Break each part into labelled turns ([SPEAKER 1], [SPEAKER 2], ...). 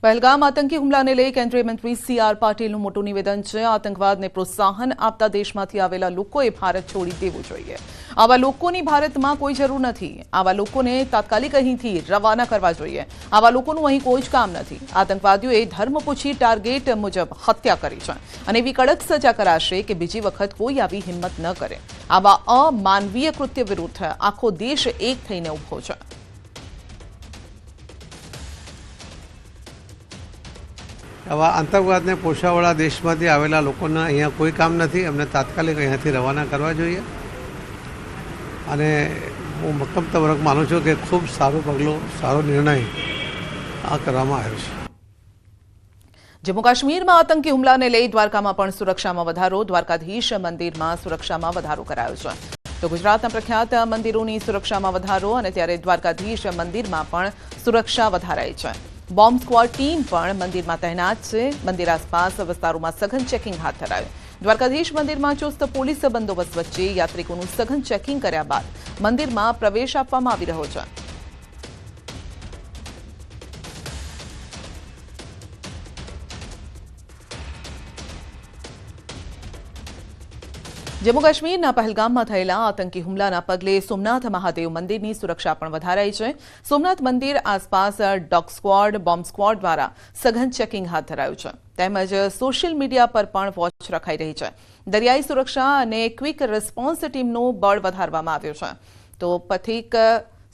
[SPEAKER 1] પહેલગામ આતંકી હુમલાને લઈ કેન્દ્રીય મંત્રી CR પાટીલનું મોટું નિવેદન છે। આતંકવાદને પ્રોત્સાહન આપતા દેશમાંથી આવેલા લોકોએ ભારત છોડી દેવું જોઈએ। આવા લોકોની ભારતમાં કોઈ જરૂર નથી। આવા લોકોને તાત્કાલિક અહીંથી રવાના કરવા જોઈએ। આવા લોકોનું અહીં કોઈ જ કામ નથી। આતંકવાદીઓએ ધર્મ પૂછી ટાર્ગેટ મુજબ હત્યા કરી છે અને એવી કડક સજા કરાશે કે બીજી વખત કોઈ આવી હિંમત ન કરે। આવા અમાનવીય કૃત્ય વિરુદ્ધ આખો દેશ એક થઈને ઊભો છે।
[SPEAKER 2] આવા આતંકવાદને પોષાવાળા દેશમાંથી આવેલા લોકોના અહીંયા કોઈ કામ નથી। અમને તાત્કાલિક અહીંયાથી રવાના કરવા જોઈએ અને હું મક્કમતાપૂર્વક માનું છું કે ખૂબ સારું પગલું, સારો નિર્ણય આ કરવામાં આવ્યો છે।
[SPEAKER 1] જમ્મુ કાશ્મીરમાં આતંકી હુમલાને લઈ દ્વારકામાં પણ સુરક્ષામાં વધારો। દ્વારકાધીશ મંદિરમાં સુરક્ષામાં વધારો કરાયો છે। તો ગુજરાતના પ્રખ્યાત મંદિરોની સુરક્ષામાં વધારો અને ત્યારે દ્વારકાધીશ મંદિરમાં પણ સુરક્ષા વધારાઈ છે। બોમ્બ સ્ક્વોડ ટીમ પણ મંદિરમાં તૈનાત છે। મંદિર આસપાસ વિસ્તારોમાં સઘન ચેકિંગ હાથ ધરાયું। દ્વારકાધીશ મંદિરમાં ચુસ્ત પોલીસ બંદોબસ્ત વચ્ચે યાત્રિકોનું સઘન ચેકિંગ કર્યા બાદ મંદિરમાં પ્રવેશ આપવામાં આવી રહ્યો છે। જમ્મુ કાશ્મીરના પહેલગામમાં થયેલા આતંકી હુમલાના પગલે સોમનાથ મહાદેવ મંદિરની સુરક્ષા પણ વધારાઈ છે। સોમનાથ મંદિર આસપાસ ડોગ સ્ક્વોડ, બોમ્બ સ્ક્વોડ દ્વારા સઘન ચેકિંગ હાથ ધરાયું છે તેમજ સોશિયલ મીડિયા પર પણ વોચ રખાઈ રહી છે। દરિયાઈ સુરક્ષા અને ક્વિક રિસ્પોન્સ ટીમનું બળ વધારવામાં આવ્યું છે। તો પથિક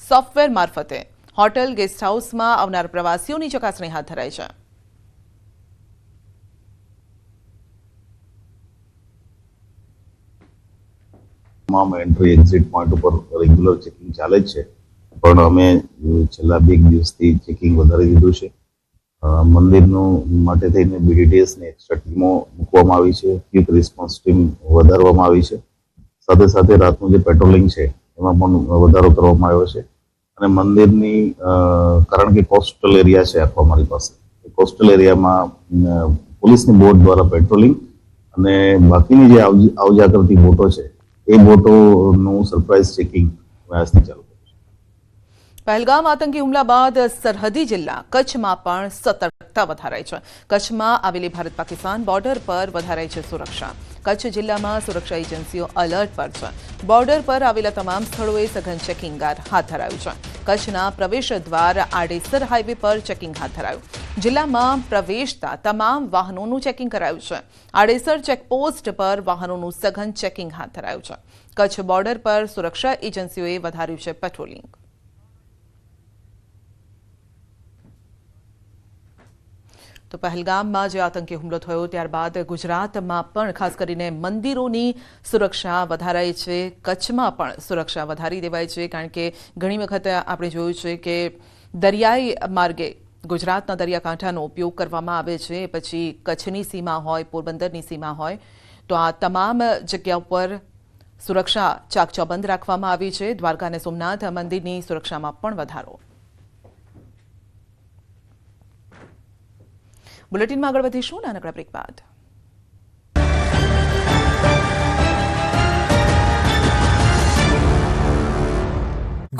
[SPEAKER 1] સોફ્ટવેર મારફતે હોટેલ, ગેસ્ટ હાઉસમાં આવનાર પ્રવાસીઓની ચકાસણી હાથ ધરાઈ છે।
[SPEAKER 3] તમામ એન્ટ્રી એક્ઝિટ પોઈન્ટ ઉપર રેગ્યુલર ચેકિંગ ચાલે છે, પણ અમે છેલ્લા 2 દિવસથી ચેકિંગ વધારી દીધું છે। મંદિરનું માટે થઈને BDTS ને એક્સ્ટ્રા ટીમો મૂકવામાં આવી છે, ક્વિક રિસ્પોન્સ ટીમ વધારવામાં આવી છે। સાથે સાથે રાતનું જે પેટ્રોલિંગ છે એમાં પણ વધારો કરવામાં આવ્યો છે અને મંદિરની કારણ કે કોસ્ટલ એરિયા છે આખો અમારી પાસે, કોસ્ટલ એરિયામાં પોલીસની બોટ દ્વારા પેટ્રોલિંગ અને બાકીની જે આવજા કરતી બોટો છે એ બોટોનું સરપ્રાઇઝ ચેકિંગ આજથી ચાલુ કર્યું છે।
[SPEAKER 1] પહેલગામ આતંકી હુમલા બાદ સરહદી જિલ્લા કચ્છમાં પણ સતર્કતા વધારાઈ છે। કચ્છમાં આવેલી ભારત પાકિસ્તાન બોર્ડર પર વધારાઈ છે સુરક્ષા। કચ્છ જિલ્લામાં સુરક્ષા એજન્સીઓ એલર્ટ પર છે। બોર્ડર પર આવેલા તમામ સ્થળોએ સઘન ચેકિંગ હાથ ધરાયું છે। કચ્છના પ્રવેશ દ્વાર આડેસર હાઈવે પર ચેકિંગ હાથ ધરાયું। જિલ્લામાં પ્રવેશતા તમામ વાહનોનું ચેકિંગ કરાયું છે। આડેસર ચેકપોસ્ટ પર વાહનોનું સઘન ચેકિંગ હાથ ધરાયું છે। કચ્છ બોર્ડર પર સુરક્ષા એજન્સીઓએ વધાર્યું છે પેટ્રોલિંગ। તો પહેલગામમાં જે આતંકી હુમલો થયો ત્યારબાદ ગુજરાતમાં પણ ખાસ કરીને મંદિરોની સુરક્ષા વધારાઈ છે। કચ્છમાં પણ સુરક્ષા વધારી દેવાઈ છે કારણ કે ઘણી વખત આપણે જોયું છે કે દરિયાઈ માર્ગે ગુજરાતના દરિયાકાંઠાનો ઉપયોગ કરવામાં આવે છે, પછી કચ્છની સીમા હોય, પોરબંદરની સીમા હોય, તો આ તમામ જગ્યાઓ પર સુરક્ષા ચાકચોબંધ રાખવામાં આવી છે। દ્વારકા અને સોમનાથ મંદિરની સુરક્ષામાં પણ વધારો। બુલેટિનમાં આગળ વધીશું નાનકડા બ્રેક બાદ।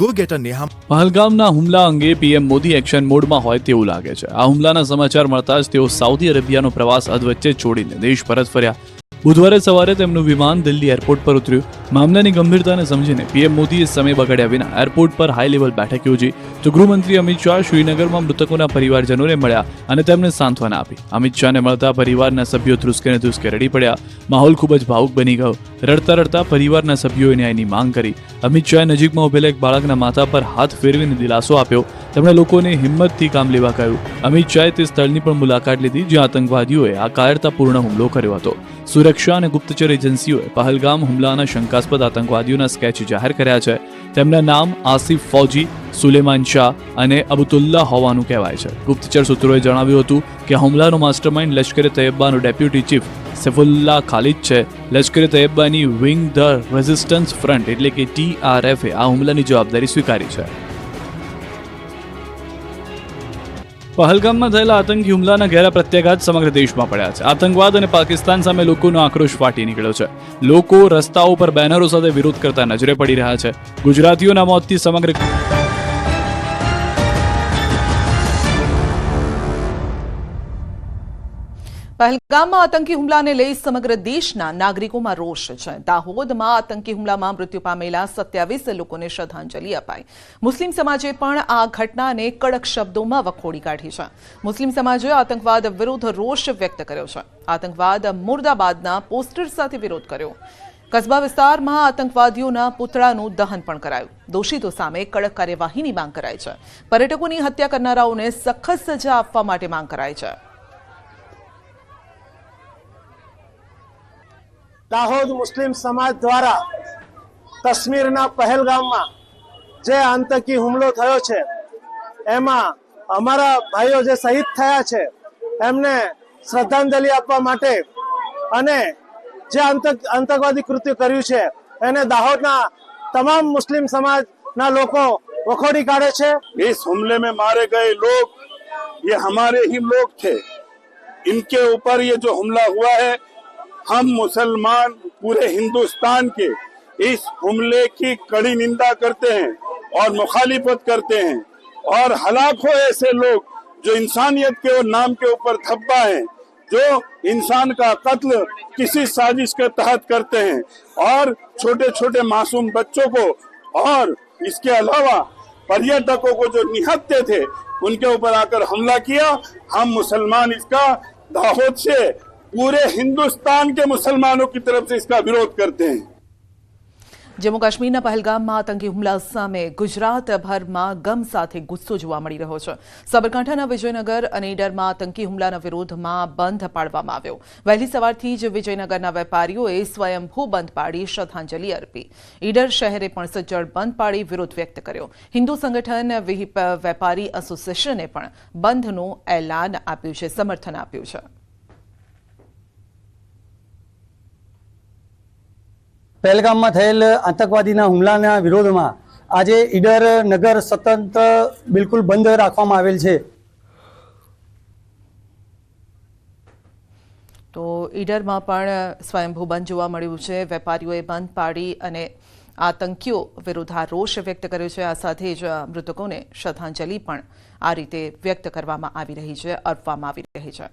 [SPEAKER 4] Go get a Neha.
[SPEAKER 5] પહલગામના હુમલા અંગે PM મોદી એક્શન મોડમાં હોય તેવું લાગે છે। આ હુમલાના સમાચાર મળતા જ તેઓ સાઉદી અરેબિયાનો પ્રવાસ અધવચ્ચે છોડીને દેશ પરત ફર્યા। બુધવારે સવારે તેમનું વિમાન દિલ્હી એરપોર્ટ પર ઉતર્યું। મામલાની ગંભીરતાને સમજીને PM મોદીએ સમય બગાડ્યા વિના એરપોર્ટ પર હાઈ લેવલ બેઠક યોજી। તો ગૃહમંત્રી અમિત શાહ શ્રીનગરમાં મૃતકોના પરિવારજનોને મળ્યા અને તેમને સાંત્વના આપી। અમિત શાહને મળતા પરિવારના સભ્યો ધ્રુસકે ને ધ્રુસકે રડી પડ્યા। માહોલ ખૂબ જ ભાવુક બની ગયો। રડતા રડતા પરિવારના સભ્યોએ ન્યાયની માંગ કરી। અમિત શાહે નજીકમાં ઉભેલા એક બાળકના માથા પર હાથ ફેરવીને દિલાસો આપ્યો। તેમણે લોકોને હિંમતથી કામ લેવા કહ્યું। અમિત શાહે તે સ્થળની પણ મુલાકાત લીધી જ્યાં આતંકવાદીઓએ આ કાયરતાપૂર્ણ હુમલો કર્યો હતો। સુરક્ષા અને ગુપ્તચર એજન્સીઓએ પહલગામ હુમલાના શંકાસ્પદ આતંકવાદીઓના સ્કેચ જાહેર કર્યા છે। તેમના નામ આસિફ ફૌજી, સુલેમાન શાહ અને અબુતુલ્લા હોવાનું કહેવાય છે। ગુપ્તચર સૂત્રોએ જણાવ્યું હતું કે હુમલાનો માસ્ટરમાઇન્ડ લશ્કરે તૈયબાનો ડેપ્યુટી ચીફ સૈફુલ્લાહ ખાલિદ છે। લશ્કરે તૈયબાની વિંગ ધ રેઝિસ્ટન્સ ફ્રન્ટ એટલે કે TRF આ હુમલાની જવાબદારી સ્વીકારી છે। પહલગામમાં થયેલા આતંકી હુમલાના ઘેરા પ્રત્યાઘાત સમગ્ર દેશમાં પડ્યા છે। આતંકવાદ અને પાકિસ્તાન સામે લોકોનો આક્રોશ ફાટી નીકળ્યો છે। લોકો રસ્તાઓ પર બેનરો સાથે વિરોધ કરતા નજરે પડી રહ્યા છે। ગુજરાતીઓના મોતથી સમગ્ર
[SPEAKER 1] પહેલગામમાં આતંકી હુમલાને લઈ સમગ્ર દેશના નાગરિકોમાં રોષ છે. દાહોદમાં આતંકી હુમલામાં મૃત્યુ પામેલા 27 લોકોને શ્રદ્ધાંજલિ અપાઈ. મુસ્લિમ સમાજે પણ આ ઘટનાને કડક શબ્દોમાં વખોડી કાઢી છે. મુસ્લિમ સમાજે આતંકવાદ વિરુદ્ધ રોષ વ્યક્ત કર્યો છે. આતંકવાદ મુર્દાબાદના પોસ્ટર સાથે વિરોધ કર્યો. કસ્બા વિસ્તારમાં આતંકવાદીઓના પુતળાનું દહન પણ કરાયું. દોષિતો સામે કડક કાર્યવાહીની માંગ કરાઈ છે. પર્યટકોની હત્યા કરનારાઓને સખત સજા આપવા માટે માંગ કરાઈ છે.
[SPEAKER 6] દાહોદ મુસ્લિમ સમાજ દ્વારા કાશ્મીરના પહેલગામમાં જે આતંકી હુમલો થયો છે એમાં અમારા ભાઈઓ જે શહીદ થયા છે એમને શ્રદ્ધાંજલિ આપવા માટે અને જે આતંકવાદી કૃત્ય કર્યું છે એને દાહોદના તમામ મુસ્લિમ સમાજના લોકો વખોડી કાઢે છે.
[SPEAKER 7] इस हमले में मारे गए लोग ये हमारे ही लोग थे. इनके ऊपर ये जो हमला हुआ है, हम मुसलमान पूरे हिंदुस्तान के इस हमले की कड़ी निंदा करते हैं और मुखालिफत करते हैं. और हलाकों ऐसे लोग जो इंसानियत के और नाम के ऊपर धब्बा है, जो इंसान का कत्ल किसी साजिश के तहत करते हैं और छोटे छोटे मासूम बच्चों को और इसके अलावा पर्यटकों को जो निहत्ते थे उनके ऊपर आकर हमला किया. हम मुसलमान इसका दाहोद से पूरे हिंदुस्तान के मुसलमानों की तरफ से इसका विरोध करते हैं.
[SPEAKER 1] જમ્મુ કાશ્મીરના પહેલગામમાં આતંકી હુમલા સામે ગુજરાતભરમાં ગમ સાથે ગુસ્સો જોવા મળી રહ્યો છે. સાબરકાંઠાના વિજયનગર અને ઈડરમાં આતંકી હુમલાના વિરોધમાં બંધ પાડવામાં આવ્યો. વહેલી સવારથી જ વિજયનગરના વેપારીઓએ સ્વયંભૂ બંધ પાડી શ્રદ્ધાંજલિ અર્પી. ઈડર શહેરે પણ સજ્જડ બંધ પાડી વિરોધ વ્યક્ત કર્યો. હિન્દુ સંગઠન વિહિપ વેપારી એસોસિએશને પણ બંધનું એલાન આપ્યું છે, સમર્થન આપ્યું છે.
[SPEAKER 8] પહેલગામમાં થયેલ આતંકવાદીના હુમલાના વિરોધમાં આજે ઈડર નગર સતત બિલકુલ બંધ રાખવામાં આવેલ છે.
[SPEAKER 1] તો ઈડરમાં પણ સ્વયંભૂ બંધ જોવા મળ્યું છે. વેપારીઓએ બંધ પાડી અને આતંકીઓ વિરુદ્ધ રોષ વ્યક્ત કર્યો છે. આ સાથે જ મૃતકોને શ્રદ્ધાંજલિ પણ આ રીતે વ્યક્ત કરવામાં આવી રહી છે, અર્પવામાં આવી રહી છે.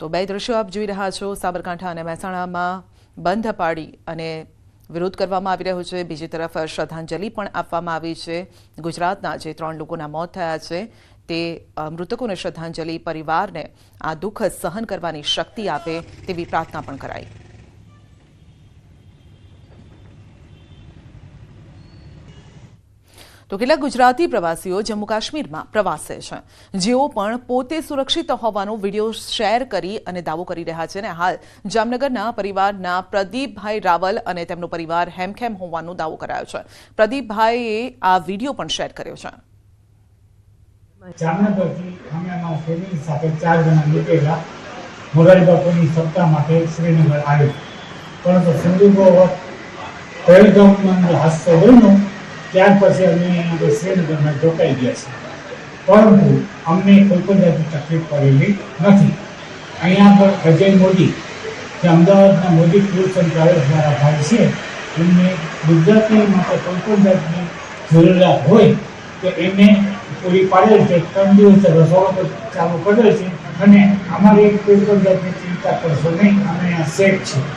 [SPEAKER 1] તો બે દ્રશ્યો આપ જોઈ રહ્યા છો. સાબરકાંઠા અને મહેસાણામાં બંધ પાડી અને વિરોધ કરવામાં આવી રહ્યો છે. બીજી તરફ શ્રદ્ધાંજલિ પણ આપવામાં આવી છે. ગુજરાતના જે 3 લોકોના મોત થયા છે તે મૃતકોને શ્રદ્ધાંજલિ, પરિવારને આ દુઃખ સહન કરવાની શક્તિ આપે તેવી પ્રાર્થના પણ કરાઈ. તો કેટલાક ગુજરાતી પ્રવાસીઓ જમ્મુ કાશ્મીરમાં પ્રવાસે છે, જેઓ પણ પોતે સુરક્ષિત હોવાનો વિડીયો શેર કરી અને દાવો કરી રહ્યા છે. અને હાલ જામનગરના પરિવારના પ્રદીપભાઈ રાવલ અને તેમનો પરિવાર હેમખેમ હોવાનો દાવો કરાયો છે. પ્રદીપભાઈએ આ વિડીયો પણ શેર કર્યો છે.
[SPEAKER 9] જામનગરથી અમે અમારા ફેમિલી સાથે 4 જણા નીકળેલા મોરારી બાપુની સપ્તાહ માટે શ્રીનગર આવ્યો, પરંતુ સંજોગોવશ પહેલગામમાં હાદસો બન્યો ત્યાર પછી અમે શ્રીનગરમાં રોકાઈ ગયા છે. પરંતુ અમને કોઈ પણ જાતની તકલીફ પડેલી નથી. અહીંયા પર અજય મોદી જે અમદાવાદના મોદી ટૂર્સ એન્ડ ટ્રાવેલ્સ દ્વારા ભાઈ છે, એમને ગુજરાતી માટે કોઈ પણ જાતની જરૂરિયાત હોય તો એને પૂરી પાડેલ છે. 3 દિવસે રસોડો ચાલુ કરેલ છે અને અમારી કોઈ પણ જાતની ચિંતા કરશો નહીં, અમે સેફ છીએ.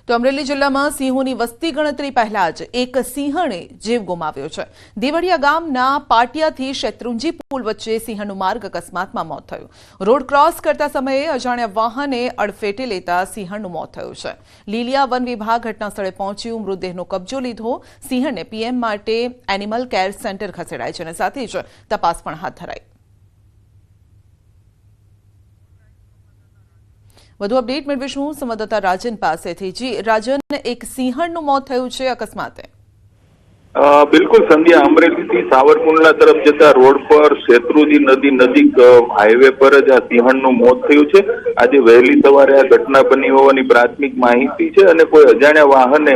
[SPEAKER 1] તો અમરેલી જિલ્લામાં સિંહોની વસ્તી ગણતરી પહેલા જ એક સિંહણે જીવ ગુમાવ્યો છે. દેવળિયા ગામના પાટિયાથી શેત્રુંજી પુલ વચ્ચે સિંહણનું માર્ગ અકસ્માતમાં મોત થયું. રોડ ક્રોસ કરતા સમયે અજાણ્યા વાહને અડફેટે લેતા સિંહણનું મોત થયું છે. લીલિયા વન વિભાગ ઘટના સ્થળે પહોંચ્યું, મૃતદેહનો કબજો લીધો. સિંહણને પીએમ માટે એનિમલ કેર સેન્ટર ખસેડાય છે અને સાથે જ તપાસ પણ હાથ ધરાઈ. વધુ અપડેટ મેળવીશું સંવાદદાતા રાજન પાસેથી. જી રાજન, એક સિંહણનું મોત થયું છે અકસ્માતે.
[SPEAKER 10] બિલકુલ સંધ્યા, અમરેલીથી સાવરકુંડલા તરફ જતા રોડ પર શેત્રુંજી નદી નજીક હાઈવે પર જ આ સિંહણનું મોત થયું છે. આજે વહેલી સવારે આ ઘટના બની હોવાની પ્રાથમિક માહિતી છે અને કોઈ અજાણ્યા વાહને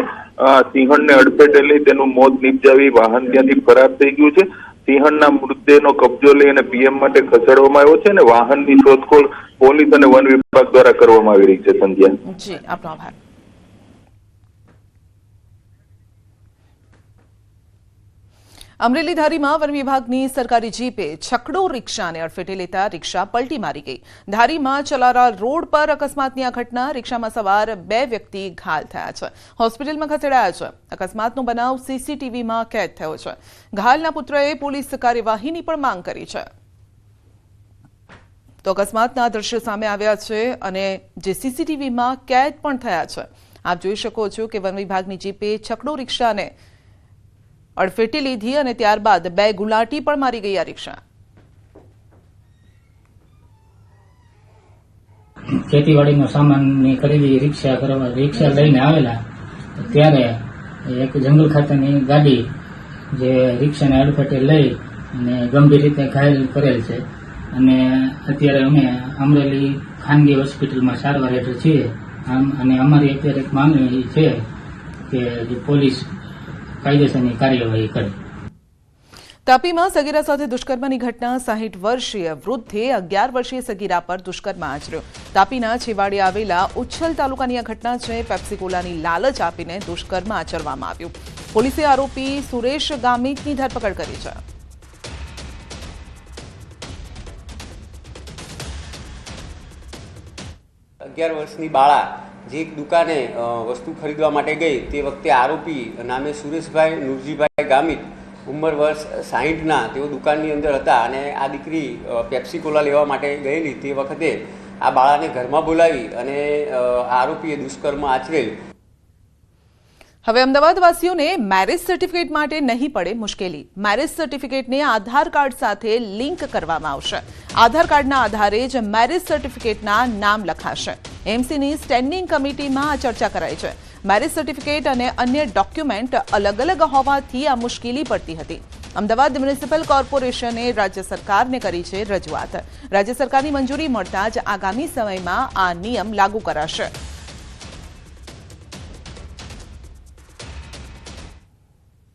[SPEAKER 10] સિંહણને અડફેટે લઈ તેનું મોત નિપજાવી વાહન ત્યાંથી ફરાર થઈ ગયું છે. સિંહણના મૃતદેહનો કબજો લઈ અને પીએમ માટે ખસેડવામાં આવ્યો છે અને વાહનની શોધખોળ પોલીસ અને વન વિભાગ દ્વારા કરવામાં આવી રહી છે. સંધ્યા
[SPEAKER 1] જી, આપનો આભાર. અમરેલી ધારીમાં વન વિભાગની સરકારી જીપે છકડો રિક્ષાને અડફેટે લેતા રિક્ષા પલટી મારી ગઈ। ધારીમાં ચલારા રોડ પર અકસ્માતની આ ઘટના રિક્ષામાં સવાર 2 વ્યક્તિ ઘાયલ થયા છે, હોસ્પિટલમાં ખસેડાયા છે। અકસ્માતનો બનાવ સીસીટીવીમાં કેદ થયો છે। ઘાયલના પુત્રએ પોલીસ કાર્યવાહીની પણ માંગ કરી છે। તો અકસ્માતના દ્રશ્યો સામે આવ્યા છે અને જે સીસીટીવીમાં કેદ પણ થયા છે। આપ જોઈ શકો છો કે વન વિભાગની જીપે છકડો રિક્ષાને અડફેટે લીધી અને ત્યારબાદ 2 ગુલાટી પણ મારી ગઈ આ રિક્ષા।
[SPEAKER 11] ખેતીવાડીનો સામાનની ખરીદી રિક્ષા લઈને આવેલા ત્યારે એક જંગલ ખાતાની ગાડી જે રિક્ષાને અડફેટે લઈ અને ગંભીર રીતે ઘાયલ કરેલ છે અને અત્યારે અમે અમરેલી ખાનગી હોસ્પિટલમાં સારવાર હેઠળ છીએ અને અમારી અત્યારે એક માંગણી છે કે જે પોલીસ કાયદેસરની કાર્યવાહી કરે।
[SPEAKER 1] તાપીમાં સગીરા સાથે દુષ્કર્મની ઘટના 60 વર્ષીય વૃદ્ધે 11 વર્ષીય સગીરા પર દુષ્કર્મ આચર્યો। તાપીના છેવાડે આવેલા ઉચ્છલ તાલુકાની આ ઘટના છે। પેપ્સીકોલાની લાલચ આપીને દુષ્કર્મ આચરવામાં આવ્યું। પોલીસે આરોપી સુરેશ ગામિતની ધરપકડ કરી છે।
[SPEAKER 12] 11 વર્ષની બાળા જે એક દુકાને વસ્તુ ખરીદવા માટે ગઈ તે વખતે આરોપી નામે સુરેશભાઈ નુરજીભાઈ ગામિત ઉંમર વર્ષ 60ના તેઓ દુકાનની અંદર હતા અને આ દીકરી પેપ્સી કોલા લેવા માટે ગયેલી તે વખતે આ બાળાને ઘરમાં બોલાવી અને આરોપીએ દુષ્કર્મ આચરેલ।
[SPEAKER 1] હવે અમદાવાદવાસીઓને મેરેજ સર્ટિફિકેટ માટે નહીં પડે મુશ્કેલી। મેરેજ સર્ટિફિકેટને આધાર કાર્ડ સાથે લિંક કરવામાં આવશે। આધાર કાર્ડના આધારે જ મેરેજ સર્ટિફિકેટના નામ લખાશે। એમસીની સ્ટેન્ડિંગ કમિટીમાં આ ચર્ચા કરાઈ છે। મેરેજ સર્ટિફિકેટ અને અન્ય ડોક્યુમેન્ટ અલગ અલગ હોવાથી આ મુશ્કેલી પડતી હતી। અમદાવાદ મ્યુનિસિપલ કોર્પોરેશને રાજ્ય સરકારને કરી છે રજૂઆત। રાજ્ય સરકારની મંજૂરી મળતા જ આગામી સમયમાં આ નિયમ લાગુ કરાશે।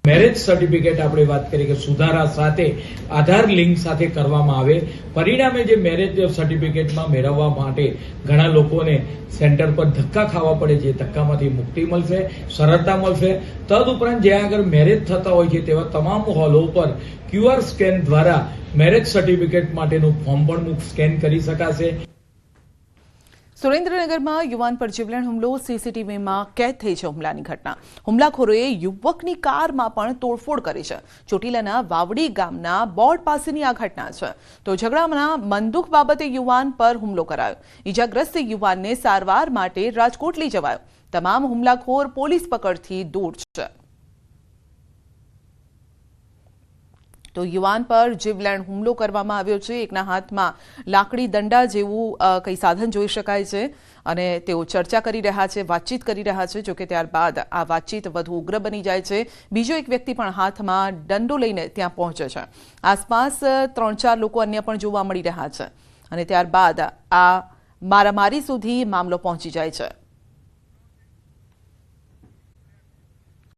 [SPEAKER 13] મેરેજ સર્ટિફિકેટ આપણે વાત કરીએ કે સુધારા સાથે આધાર લિંક સાથે કરવામાં આવે। પરિણામે જે મેરેજ સર્ટિફિકેટમાં મેળવવા માટે ઘણા લોકોને સેન્ટર પર ધક્કા ખાવા પડે છે, ધક્કામાંથી મુક્તિ મળશે, સરળતા મળશે। તદુપરાંત જ્યાં આગળ મેરેજ થતા હોય છે તેવા તમામ હોલો પર QR સ્કેન દ્વારા મેરેજ સર્ટિફિકેટ માટેનું ફોર્મ પણ સ્કેન કરી શકાશે।
[SPEAKER 1] સુરેન્દ્રનગરમાં યુવાન પર જીવલેણ હુમલો, સીસીટીવીમાં કેદ થઈ છે હુમલાની ઘટના। હુમલાખોરોએ યુવકની કારમાં પણ તોડફોડ કરી છે। ચોટીલાના વાવડી ગામના બોર્ડ પાસેની આ ઘટના છે। તો ઝઘડાના મનદુખ બાબતે યુવાન પર હુમલો કરાયો। ઈજાગ્રસ્ત યુવાનને સારવાર માટે રાજકોટ લઈ જવાયો। તમામ હુમલાખોર પોલીસ પકડથી દૂર છે। તો યુવાન પર જીવલેણ હુમલો કરવામાં આવ્યો છે। એકના હાથમાં લાકડી દંડા જેવું કંઈ સાધન જોઈ શકાય છે અને તેઓ ચર્ચા કરી રહ્યા છે, વાતચીત કરી રહ્યા છે। જોકે ત્યારબાદ આ વાતચીત વધુ ઉગ્ર બની જાય છે। બીજો એક વ્યક્તિ પણ હાથમાં દંડો લઈને ત્યાં પહોંચે છે। આસપાસ 3-4 લોકો અન્ય પણ જોવા મળી રહ્યા છે અને ત્યારબાદ આ મારામારી સુધી મામલો પહોંચી જાય છે।